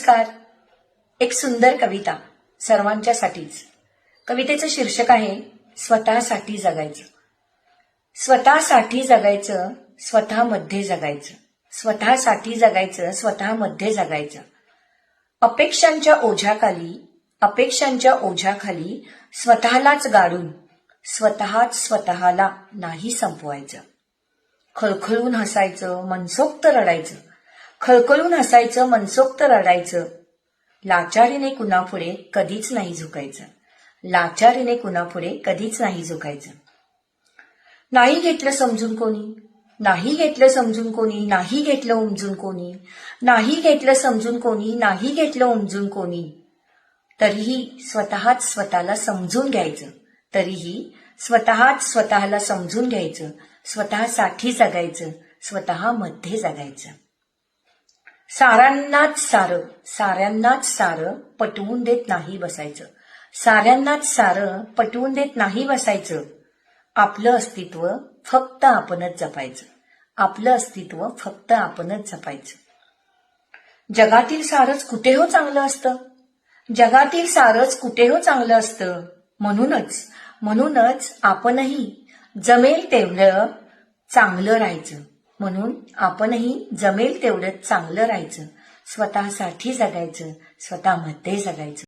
नमस्कार. एक सुंदर कविता सर्वांच्यासाठीच. कवितेचं शीर्षक आहे स्वतःसाठी जगायचं. स्वतःसाठी जगायचं, स्वतःमध्ये जगायचं. स्वतःसाठी जगायचं, स्वतःमध्ये जगायचं. अपेक्षांच्या ओझ्याखाली स्वतःलाच गाडून स्वतःच स्वतःला नाही संपवायचं. खळखळून हसायचं, मनसोक्त रडायचं. खळखळून हसायचं, मनसोक्त रडायचं. लाचारीने कुणापुढे कधीच नाही झुकायचं. लाचारीने कुणापुढे कधीच नाही झुकायचं. नाही घेतलं समजून कोणी, नाही घेतलं समजून कोणी, नाही घेतलं उमजून कोणी, नाही घेतलं समजून कोणी, नाही घेतलं उमजून कोणी. तरीही स्वतःच स्वतःला समजून घ्यायचं. तरीही स्वतःच स्वतःला समजून घ्यायचं. स्वतःसाठी जगायचं, स्वतःमध्ये जगायचं. साऱ्यांनाच सारं पटवून देत नाही बसायचं. साऱ्यांनाच सारं पटवून देत नाही बसायचं. आपलं अस्तित्व फक्त आपणच जपायचं. आपलं अस्तित्व फक्त आपणच जपायचं. जगातील सारच कुठे हो चांगलं असतं. जगातील सारच कुठे हो चांगलं असतं. म्हणूनच आपणही जमेल तेवढं चांगलं राहायचं. म्हणून आपणही जमेल तेवढं चांगलं राहायचं. स्वतःसाठी जगायचं, स्वतःमध्ये जगायचं.